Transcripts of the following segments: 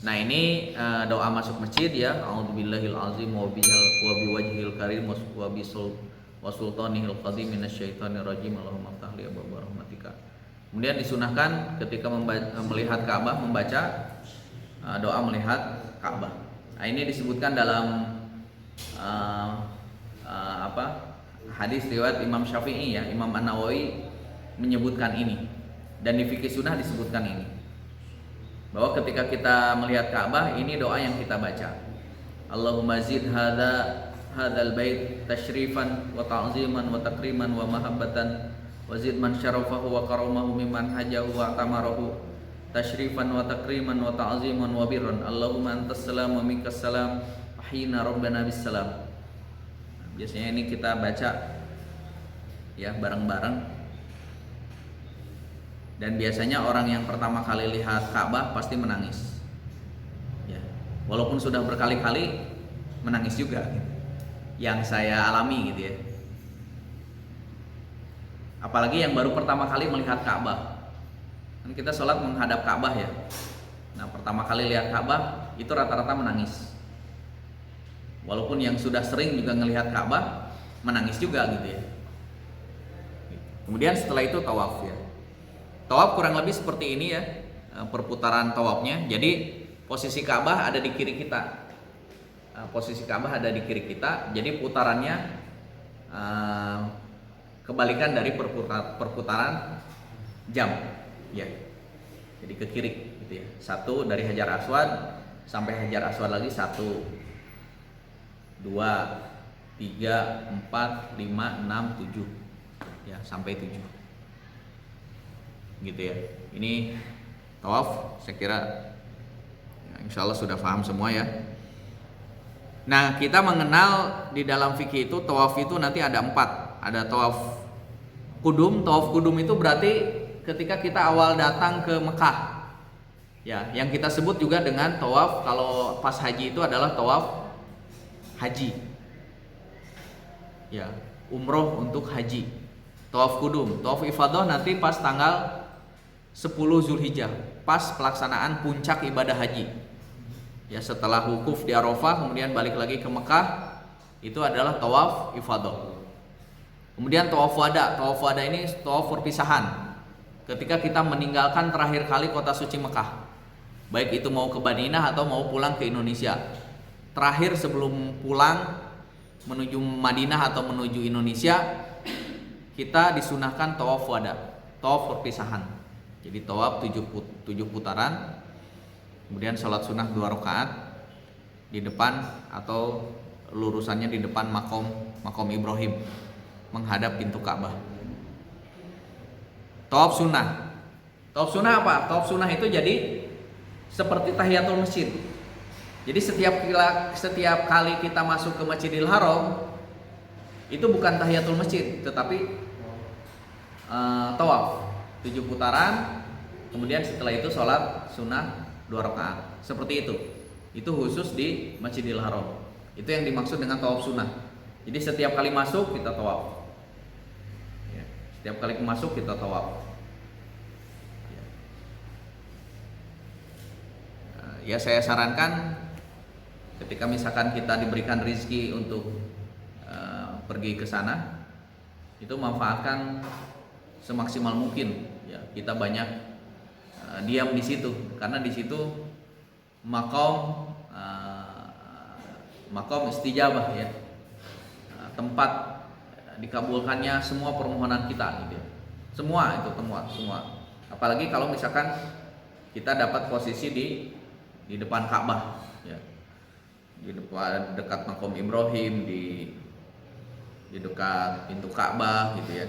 Nah ini doa masuk masjid ya. A'udzubillahil azim wa biwajhil karim wa sultanihil qadim minasyaitonir rajim. Allahumma ftah li abwaaba rahmatika. Kemudian disunahkan ketika melihat Ka'bah membaca doa melihat Ka'bah. Nah ini disebutkan dalam hadis riwayat Imam Syafi'i ya. Imam An-Nawawi menyebutkan ini dan di fikih sunnah disebutkan ini, bahwa ketika kita melihat Ka'bah ini doa yang kita baca. Allahumma zid hadzal bait tasyrifan wa ta'ziman wa takriman wa mahabbatan wa zid man syarafahu wa karamahu mimman hajahu wa tamarahu tasyrifan wa takriman wa ta'ziman wa birran. Allahumma antas salam wa minkas salam hina rabbana bis salam. Biasanya ini kita baca ya bareng-bareng. Dan biasanya orang yang pertama kali lihat Ka'bah pasti menangis. Ya, walaupun sudah berkali-kali menangis juga gitu. Yang saya alami gitu ya. Apalagi yang baru pertama kali melihat Ka'bah. Kan kita sholat menghadap Ka'bah ya. Nah, pertama kali lihat Ka'bah itu rata-rata menangis. Walaupun yang sudah sering juga melihat Ka'bah menangis juga gitu ya. Kemudian setelah itu tawaf ya. Tawaf kurang lebih seperti ini ya, perputaran tawafnya. Jadi posisi Ka'bah ada di kiri kita. Posisi Ka'bah ada di kiri kita. Jadi putarannya kebalikan dari perputaran jam, ya. Jadi ke kiri, gitu ya. Satu dari Hajar Aswad sampai Hajar Aswad lagi 1, 2, 3, 4, 5, 6, 7, ya sampai 7. Gitu ya. Ini tawaf, saya kira ya, insya Allah sudah paham semua ya. Nah, kita mengenal di dalam fikih itu tawaf itu nanti ada 4. Ada tawaf kudum. Tawaf kudum itu berarti ketika kita awal datang ke Mekah. Ya, yang kita sebut juga dengan tawaf kalau pas haji itu adalah tawaf haji. Ya, umroh untuk haji. Tawaf kudum. Tawaf ifadah nanti pas tanggal 10 Zulhijjah, pas pelaksanaan puncak ibadah haji. Ya, setelah wukuf di Arafah kemudian balik lagi ke Mekah, itu adalah tawaf ifadah. Kemudian tawaf wada. Tawaf wada ini tawaf perpisahan. Ketika kita meninggalkan terakhir kali kota suci Mekah. Baik itu mau ke Madinah atau mau pulang ke Indonesia. Terakhir sebelum pulang menuju Madinah atau menuju Indonesia, kita disunahkan tawaf wada, tawaf perpisahan. Jadi tawaf 7 putaran, kemudian sholat sunnah 2 rakaat di depan atau lurusannya di depan makom Ibrahim menghadap pintu Ka'bah. Tawaf sunnah. Tawaf sunnah apa? Tawaf sunnah itu jadi seperti tahiyatul masjid. Jadi setiap kali kita masuk ke Masjidil Haram itu bukan tahiyatul masjid, tetapi tawaf 7 putaran, kemudian setelah itu sholat sunnah 2 rakaat. Seperti itu. Itu khusus di Masjidil Haram. Itu yang dimaksud dengan tawaf sunnah. Jadi setiap kali masuk kita tawaf. Ya, setiap kali masuk kita tawaf. Ya, saya sarankan ketika misalkan kita diberikan rezeki untuk pergi ke sana, itu manfaatkan semaksimal mungkin ya. Kita banyak diam di situ karena di situ makom istijabah ya, tempat dikabulkannya semua permohonan kita gitu ya. Semua itu semua. Apalagi kalau misalkan kita dapat posisi di depan Ka'bah ya. Di depan dekat makom Ibrahim, di dekat pintu Ka'bah gitu ya.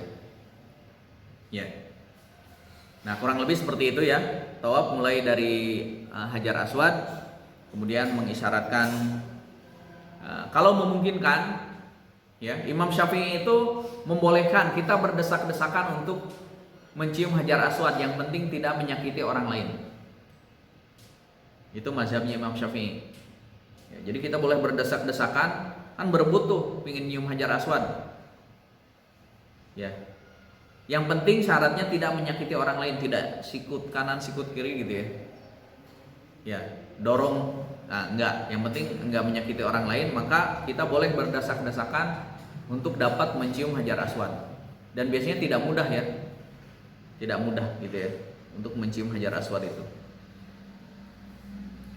Ya. Nah, kurang lebih seperti itu ya. Tawaf mulai dari Hajar Aswad, kemudian mengisyaratkan kalau memungkinkan ya, Imam Syafi'i itu membolehkan kita berdesak-desakan untuk mencium Hajar Aswad, yang penting tidak menyakiti orang lain. Itu mazhabnya Imam Syafi'i. Ya, jadi kita boleh berdesak-desakan, kan berebut tuh pingin nyium Hajar Aswad. Ya. Yang penting syaratnya tidak menyakiti orang lain, tidak sikut kanan sikut kiri gitu ya. ya dorong, nah, enggak, yang penting enggak menyakiti orang lain, maka kita boleh berdesak-desakan untuk dapat mencium Hajar Aswad. Dan biasanya tidak mudah ya, tidak mudah gitu ya untuk mencium Hajar Aswad itu.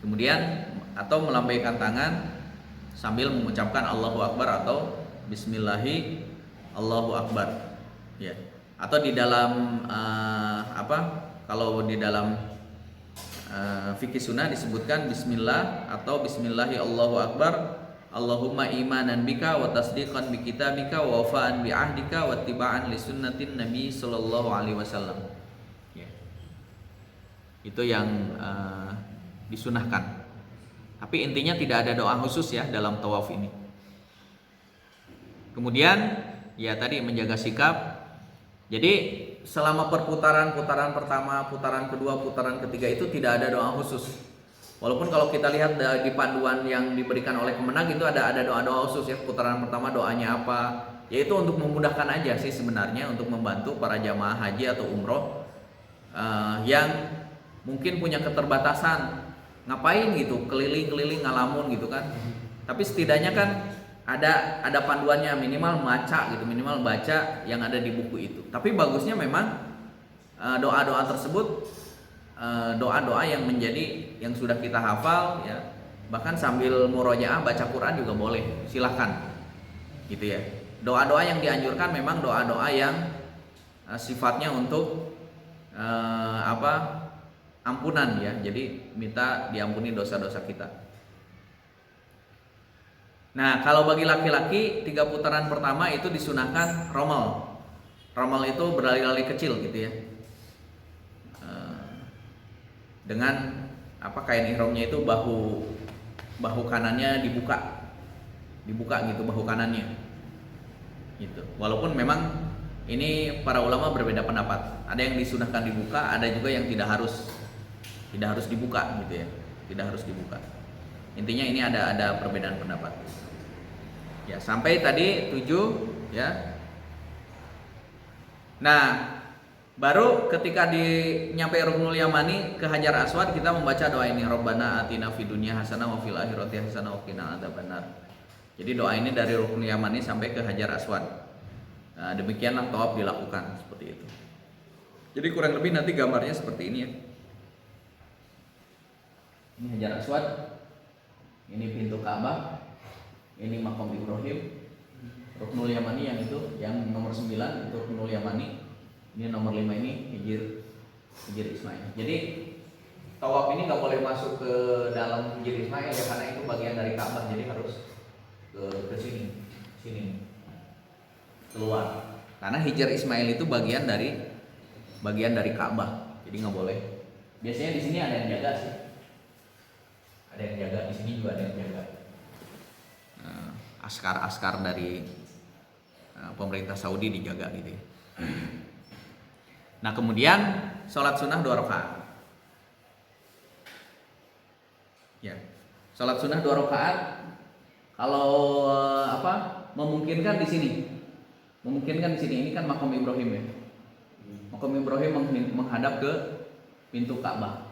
Kemudian atau melambaikan tangan sambil mengucapkan Allahu Akbar atau Bismillahi Allahu Akbar, ya. Atau di dalam kalau di dalam fikih sunnah disebutkan Bismillah atau Bismillahi Allahu Akbar, Allahumma imanan bika wa tasdiqan bi kitabika wa wafa'an bi ahdika wa tiba'an li sunnatin Nabi sallallahu alaihi wasallam. Ya. Itu yang disunahkan. Tapi intinya tidak ada doa khusus ya dalam tawaf ini. Kemudian ya tadi menjaga sikap. Jadi selama putaran pertama, putaran kedua, putaran ketiga itu tidak ada doa khusus. Walaupun kalau kita lihat di panduan yang diberikan oleh Kemenag itu ada doa-doa khusus ya. Putaran pertama doanya apa? Yaitu untuk memudahkan aja sih sebenarnya, untuk membantu para jamaah haji atau umroh yang mungkin punya keterbatasan, ngapain gitu keliling-keliling ngalamun gitu kan. Tapi setidaknya kan ada panduannya, minimal baca yang ada di buku itu. Tapi bagusnya memang doa-doa tersebut doa-doa yang sudah kita hafal ya, bahkan sambil murojaah baca Quran juga boleh, silahkan gitu ya. Doa-doa yang dianjurkan memang doa-doa yang sifatnya untuk ampunan ya, jadi minta diampuni dosa-dosa kita. Nah, kalau bagi laki-laki 3 putaran pertama itu disunahkan romal. Romal itu berlari-lari kecil gitu ya. Dengan kain ihramnya itu bahu kanannya dibuka gitu bahu kanannya. Gitu. Walaupun memang ini para ulama berbeda pendapat. Ada yang disunahkan dibuka, ada juga yang tidak harus dibuka gitu ya. Tidak harus dibuka. Intinya ini ada perbedaan pendapat. Ya, sampai tadi 7 ya. Nah, baru ketika nyampe Ruknul Yamani ke Hajar Aswad kita membaca doa ini, Rabbana atina fid dunya hasanah wa fil akhirati hasanah wa qina adzabannar. Jadi doa ini dari Ruknul Yamani sampai ke Hajar Aswad. Nah, demikianlah tawaf dilakukan seperti itu. Jadi kurang lebih nanti gambarnya seperti ini ya. Ini Hajar Aswad, ini pintu Ka'bah, ini Maqam Ibrahim, Ruknul Yamani yang itu, yang nomor 9 itu Ruknul Yamani, ini nomor 5 ini Hijr Ismail. Jadi tawaf ini nggak boleh masuk ke dalam Hijr Ismail ya, karena itu bagian dari Ka'bah, jadi harus ke sini keluar. Karena Hijr Ismail itu bagian dari Ka'bah, jadi nggak boleh. Biasanya di sini ada yang jaga sih. Ada yang jaga, di sini juga ada yang jaga. Askar dari pemerintah Saudi dijaga gitu ya. Nah, kemudian sholat sunnah 2 rakaat. Ya, sholat sunnah 2 rakaat. Kalau memungkinkan di sini. Ini kan Maqam Ibrahim ya. Maqam Ibrahim menghadap ke pintu Ka'bah.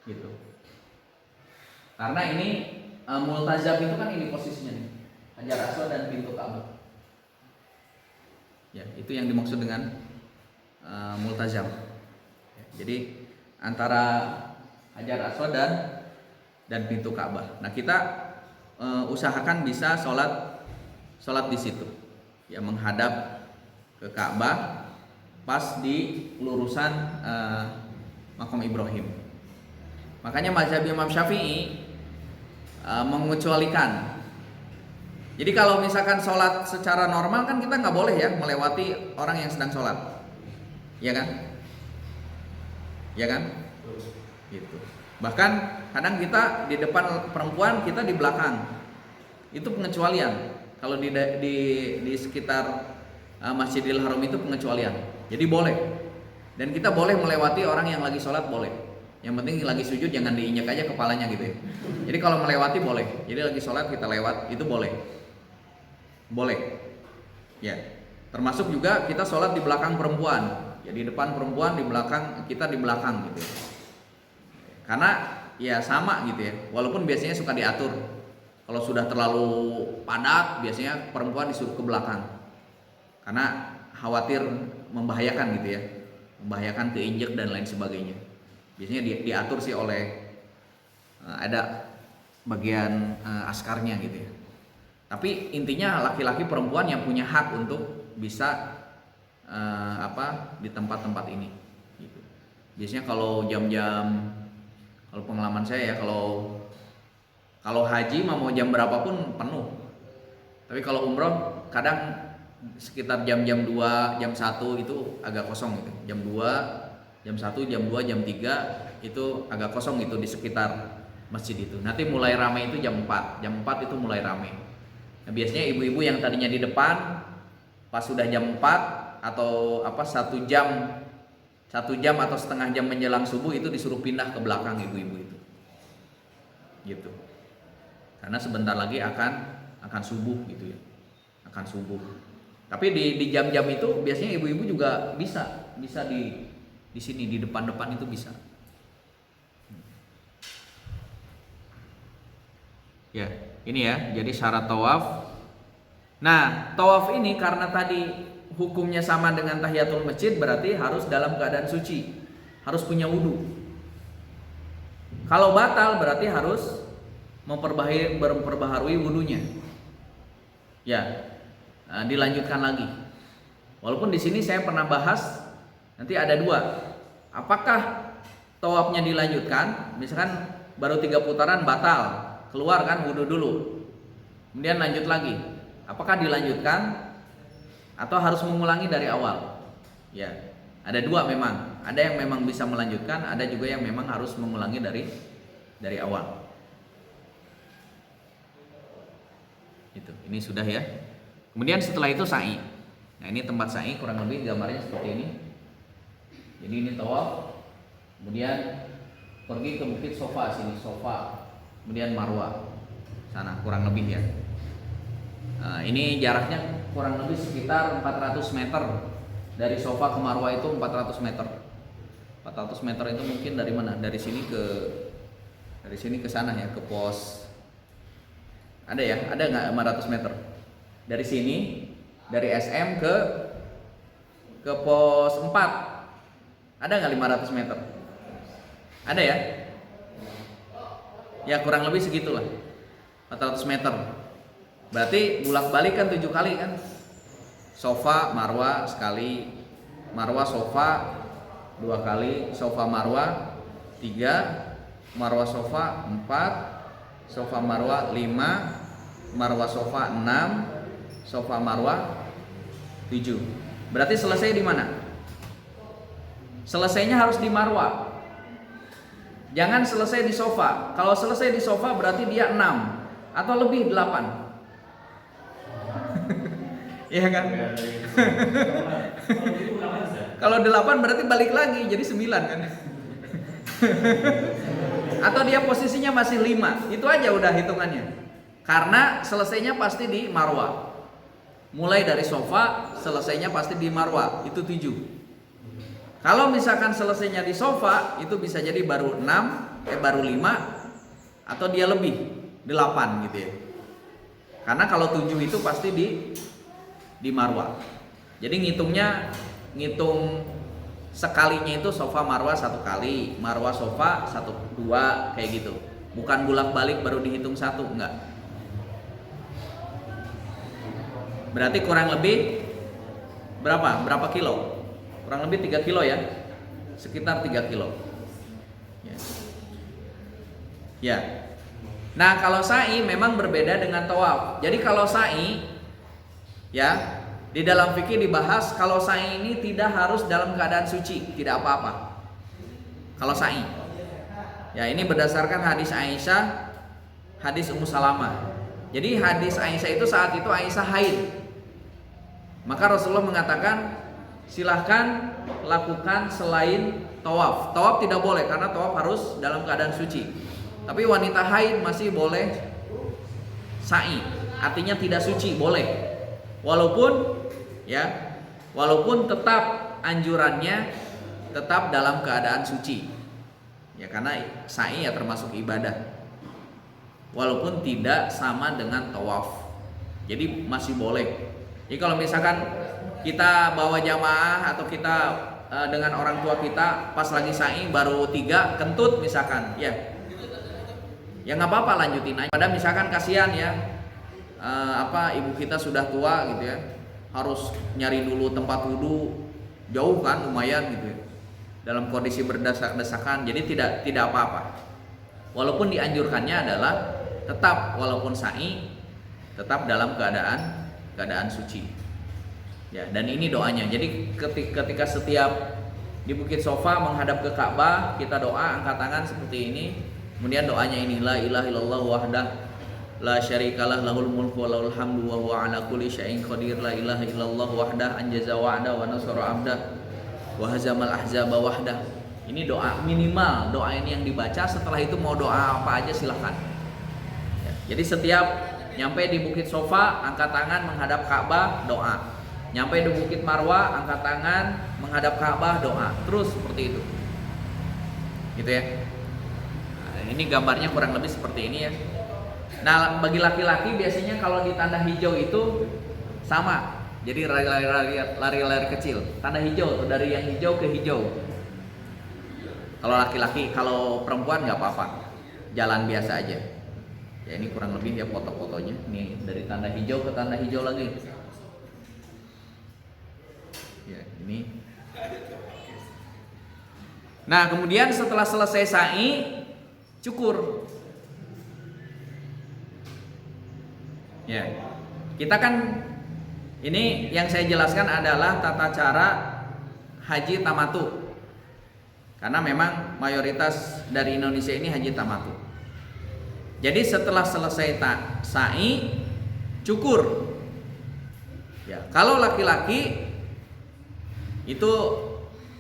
Gitu. Karena ini multazam itu kan ini posisinya nih, Hajar Aswad dan pintu Ka'bah. Ya, itu yang dimaksud dengan multazam. Jadi antara Hajar Aswad dan pintu Ka'bah. Nah, kita usahakan bisa sholat di situ. Ya, menghadap ke Ka'bah pas di lurusan Maqam Ibrahim. Makanya mazhab Imam Syafi'i mengecualikan. Jadi kalau misalkan sholat secara normal kan kita nggak boleh ya melewati orang yang sedang sholat, ya kan? Gitu. Bahkan kadang kita di depan perempuan, kita di belakang. Itu pengecualian. Kalau di sekitar Masjidil Haram itu pengecualian. Jadi boleh. Dan kita boleh melewati orang yang lagi sholat, boleh. Yang penting lagi sujud jangan diinjak aja kepalanya gitu ya. Jadi kalau melewati boleh. Jadi lagi sholat kita lewat itu boleh. Ya. Termasuk juga kita sholat di belakang perempuan. Jadi depan perempuan, di belakang kita di belakang gitu. Karena ya sama gitu ya. Walaupun biasanya suka diatur. Kalau sudah terlalu padat, biasanya perempuan disuruh ke belakang. Karena khawatir membahayakan gitu ya. Membahayakan keinjek dan lain sebagainya. Biasanya diatur sih oleh ada bagian askarnya gitu ya. Tapi intinya laki-laki perempuan yang punya hak untuk bisa di tempat-tempat ini gitu. Biasanya kalau jam-jam, kalau pengalaman saya ya, kalau haji mau jam berapapun penuh. Tapi kalau umroh kadang sekitar jam-jam 2, jam 1 itu agak kosong gitu. Jam 2, jam 1, jam 2, jam 3 itu agak kosong gitu di sekitar masjid itu. Nanti mulai ramai itu jam 4. Jam 4 itu mulai ramai. Nah, biasanya ibu-ibu yang tadinya di depan pas sudah jam 4 atau 1 jam atau setengah jam menjelang subuh itu disuruh pindah ke belakang ibu-ibu itu. Gitu. Karena sebentar lagi akan subuh gitu ya. Akan subuh. Tapi di jam-jam itu biasanya ibu-ibu juga bisa di sini di depan-depan itu bisa. Ya, ini ya, jadi syarat tawaf. Nah, tawaf ini karena tadi hukumnya sama dengan tahiyatul masjid, berarti harus dalam keadaan suci, harus punya wudu. Kalau batal berarti harus memperbaharui wudunya. Ya, dilanjutkan lagi. Walaupun di sini saya pernah bahas, nanti ada 2. Apakah tawafnya dilanjutkan? Misalkan baru 3 putaran batal. Keluar kan wudu dulu, kemudian lanjut lagi. Apakah dilanjutkan atau harus mengulangi dari awal? Ya, ada 2 memang. Ada yang memang bisa melanjutkan, ada juga yang memang harus mengulangi dari awal. Itu, ini sudah ya. Kemudian setelah itu sa'i. Nah, ini tempat sa'i kurang lebih gambarnya seperti ini. Jadi ini tawaf, kemudian pergi ke bukit Sofa sini, Sofa. Kemudian Marwah sana kurang lebih ya. Ini jaraknya kurang lebih sekitar 400 meter dari Sofa ke Marwah itu 400 meter. 400 meter itu mungkin dari mana? Dari sini ke sana ya, ke pos. Ada ya? Ada nggak 500 meter? Dari sini, dari SM ke pos 4. Ada nggak 500 meter? Ada ya? Ya kurang lebih segitulah, 400 meter. Berarti bolak-balik kan 7 kali kan. Sofa Marwah sekali, Marwah Sofa 2 kali, Sofa Marwah 3, Marwah Sofa 4, Sofa Marwah 5, Marwah Sofa 6, Sofa Marwah 7. Berarti selesai di mana? Selesainya harus di Marwah. Jangan selesai di Sofa. Kalau selesai di Sofa berarti dia 6 atau lebih 8. Iya kan? Kalau 8 berarti balik lagi jadi 9 kan? Atau dia posisinya masih 5. Itu aja udah hitungannya. Karena selesainya pasti di Marwah. Mulai dari Sofa, selesainya pasti di Marwah. Itu 7. Kalau misalkan selesainya di Sofa, itu bisa jadi baru 6, baru 5, atau dia lebih 8 gitu ya. Karena kalau 7 itu pasti di Marwah. Jadi ngitung sekalinya itu Sofa Marwah 1 kali, Marwah Sofa 1, 2 kayak gitu. Bukan bolak-balik baru dihitung 1, enggak. Berarti kurang lebih berapa? Berapa kilo? Kurang lebih 3 kilo ya, sekitar 3 kilo. Ya. Nah kalau sa'i memang berbeda dengan tawaf. Jadi kalau sa'i, ya di dalam fikih dibahas kalau sa'i ini tidak harus dalam keadaan suci, tidak apa-apa. Kalau sa'i, ya ini berdasarkan hadis Aisyah, hadis Ummu Salamah. Jadi hadis Aisyah itu saat itu Aisyah haid. Maka Rasulullah mengatakan silahkan lakukan selain tawaf. Tawaf tidak boleh karena tawaf harus dalam keadaan suci. Tapi wanita haid masih boleh sa'i. Artinya tidak suci, boleh. Walaupun tetap anjurannya tetap dalam keadaan suci. Ya karena sa'i ya termasuk ibadah. Walaupun tidak sama dengan tawaf. Jadi masih boleh. Jadi kalau misalkan kita bawa jamaah atau kita dengan orang tua kita pas lagi sa'i baru 3 kentut misalkan, ya nggak apa-apa, lanjutin aja. Padahal misalkan kasihan ya, ibu kita sudah tua gitu ya, harus nyari dulu tempat wudhu, jauh kan, lumayan gitu ya, dalam kondisi berdesak-desakan. Jadi tidak apa-apa. Walaupun dianjurkannya adalah tetap walaupun sa'i tetap dalam keadaan suci. Ya, dan ini doanya. Jadi ketika setiap di Bukit Sofa menghadap ke Ka'bah, kita doa angkat tangan seperti ini. Kemudian doanya ini, la ilaha illallah wahdah la syarikalah lahul mulku wa lahul hamdu wa huwa ala kulli syai'in qadir, la ilaha illallah wahdah anjaza wa'da wa nasara 'abdah wa hazamal ahzaba wahdah. Ini doa minimal, doa ini yang dibaca. Setelah itu mau doa apa aja silahkan. Ya, jadi setiap nyampe di Bukit Sofa angkat tangan menghadap Ka'bah, doa. Nyampe di Bukit Marwah angkat tangan menghadap Ka'bah, doa. Terus seperti itu. Gitu ya. Ini gambarnya kurang lebih seperti ini ya. Nah, bagi laki-laki biasanya kalau di tanda hijau itu sama. Jadi lari-lari kecil. Tanda hijau dari yang hijau ke hijau. Kalau laki-laki, kalau perempuan nggak apa-apa. Jalan biasa aja. Ya ini kurang lebih ya foto-fotonya. Nih dari tanda hijau ke tanda hijau lagi. Ya, ini. Nah, kemudian setelah selesai sa'i cukur. Ya, kita kan ini yang saya jelaskan adalah tata cara haji tamatu. Karena memang mayoritas dari Indonesia ini haji tamatu. Jadi setelah selesai sa'i cukur. Ya, kalau laki-laki itu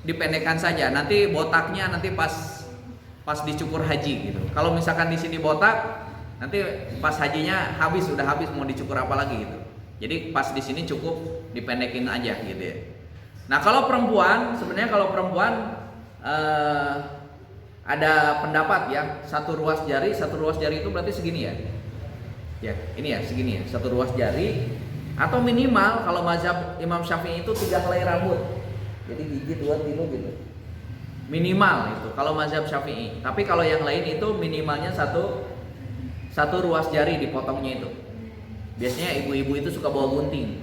dipendekkan saja. Nanti botaknya nanti pas dicukur haji gitu. Kalau misalkan di sini botak, nanti pas hajinya udah habis mau dicukur apa lagi gitu. Jadi pas di sini cukup dipendekin aja gitu ya. Nah kalau perempuan, sebenarnya kalau perempuan ada pendapat ya, satu ruas jari itu berarti segini ya. Ya ini ya segini ya, satu ruas jari atau minimal kalau mazhab Imam Syafi'i itu 3 helai rambut. Jadi gigi 2 tilu gitu. Minimal itu kalau mazhab Syafi'i. Tapi kalau yang lain itu minimalnya satu ruas jari dipotongnya itu. Biasanya ibu-ibu itu suka bawa gunting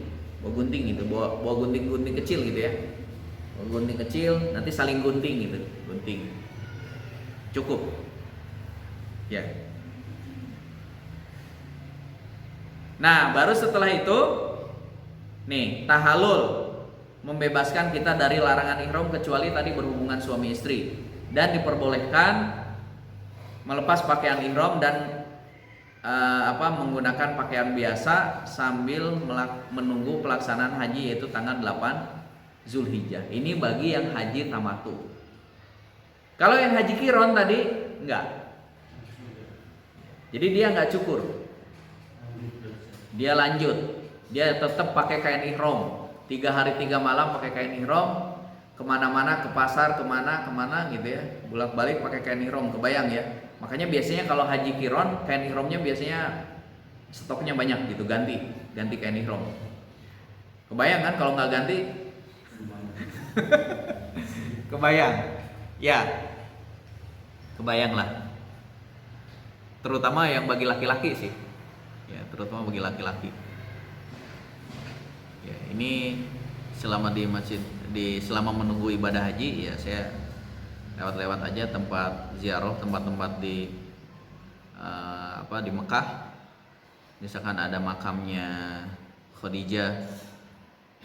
gitu, bawa gunting kecil gitu ya. Bawa gunting kecil, nanti saling gunting gitu, gunting. Cukup. Ya. Nah, baru setelah itu nih tahalul, membebaskan kita dari larangan ihram kecuali tadi berhubungan suami istri, dan diperbolehkan melepas pakaian ihram dan menggunakan pakaian biasa sambil menunggu pelaksanaan haji yaitu tanggal 8 Zulhijjah. Ini bagi yang haji tamatu. Kalau yang haji kiron tadi enggak. Jadi dia enggak cukur. Dia lanjut. Dia tetap pakai kain ihram. 3 hari 3 malam pakai kain ihram, kemana-mana, ke pasar, kemana gitu ya, bolak-balik pakai kain ihram. Kebayang ya. Makanya biasanya kalau haji kiron, kain ihramnya biasanya stoknya banyak gitu, ganti kain ihram. Kebayang kan kalau nggak ganti? Kebayang, ya, kebayang lah. Terutama yang bagi laki-laki sih, ya terutama bagi laki-laki. Ya ini selama di masjid, selama menunggu ibadah haji, ya saya lewat-lewat aja tempat ziarah, tempat-tempat di di Mekah. Misalkan ada makamnya Khadijah,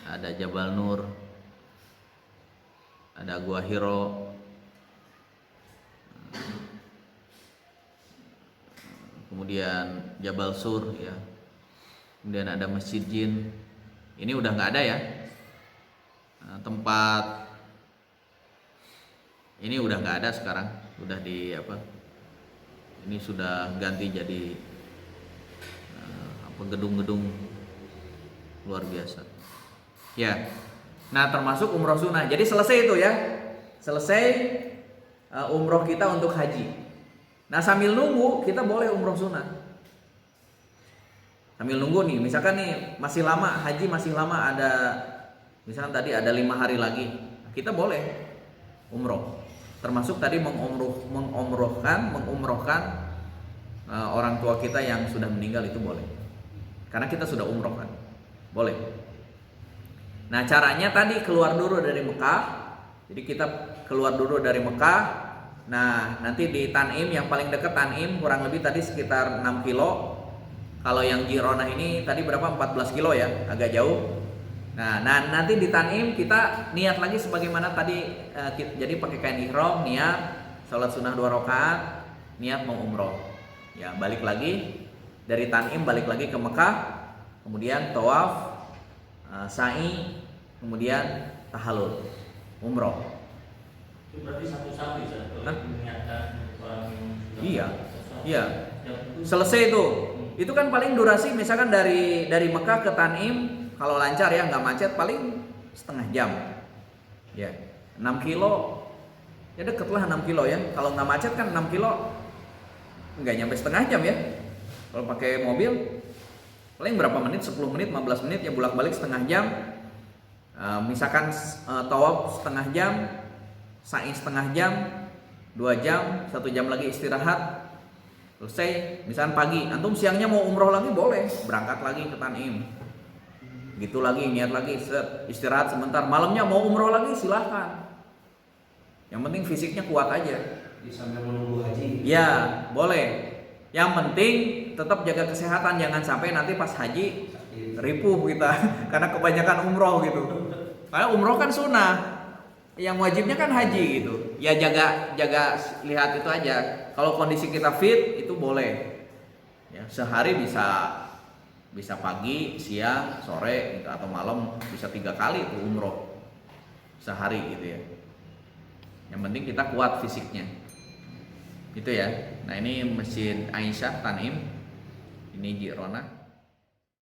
ada Jabal Nur, ada Gua Hiro, kemudian Jabal Sur ya, kemudian ada Masjid Jin. Ini udah nggak ada ya, tempat ini udah nggak ada sekarang, udah ini sudah ganti jadi gedung-gedung luar biasa ya. Nah termasuk umroh sunnah. Jadi selesai itu ya, selesai umroh kita untuk haji. Nah sambil nunggu kita boleh umroh sunnah. Sambil nunggu nih, misalkan nih masih lama haji, masih lama ada, misalkan tadi ada 5 hari lagi, kita boleh umroh. Termasuk tadi mengumrohkan orang tua kita yang sudah meninggal itu boleh. Karena kita sudah umroh kan, boleh. Nah caranya tadi keluar dulu dari Mekah. Jadi kita keluar dulu dari Mekah. Nah nanti di Tanim yang paling dekat, Tanim kurang lebih tadi sekitar 6 kilo. Kalau yang Jironah ini tadi berapa? 14 kilo ya, agak jauh. Nah nanti di Tanim kita niat lagi sebagaimana tadi, jadi pakai kain ihram, niat salat sunnah 2 rakaat, niat mau umroh. Ya balik lagi dari Tanim, balik lagi ke Mekah, kemudian tawaf, sa'i, kemudian tahallul, umroh. Itu berarti satu-satu mengingatkan orang yang iya. Selesai itu. Itu kan paling durasi misalkan dari Mekah ke Tanim, kalau lancar ya nggak macet paling setengah jam. Ya, 6 kilo. Ya deket lah 6 kilo ya. Kalau nggak macet kan 6 kilo nggak nyampe setengah jam ya. Kalau pakai mobil paling berapa menit? 10 menit, 15 menit ya, bolak-balik setengah jam. Misalkan tawaf setengah jam, sa'i setengah jam, 2 jam, 1 jam lagi istirahat. Selesai, misalkan pagi, antum siangnya mau umroh lagi boleh, berangkat lagi ke Tanim. Gitu lagi, niat lagi, istirahat sebentar. Malamnya mau umroh lagi silahkan. Yang penting fisiknya kuat aja. Sambil menunggu haji. Ya, boleh. Yang penting tetap jaga kesehatan, jangan sampai nanti pas haji ripuh kita karena kebanyakan umroh gitu. Karena umroh kan sunnah, yang wajibnya kan haji gitu. Ya jaga lihat itu aja. Kalau kondisi kita fit itu boleh. Ya, sehari bisa pagi, siang, sore gitu, atau malam bisa 3 kali itu umroh sehari gitu ya. Yang penting kita kuat fisiknya. Itu ya. Nah ini Masjid Aisyah Tanim. Ini Jironah.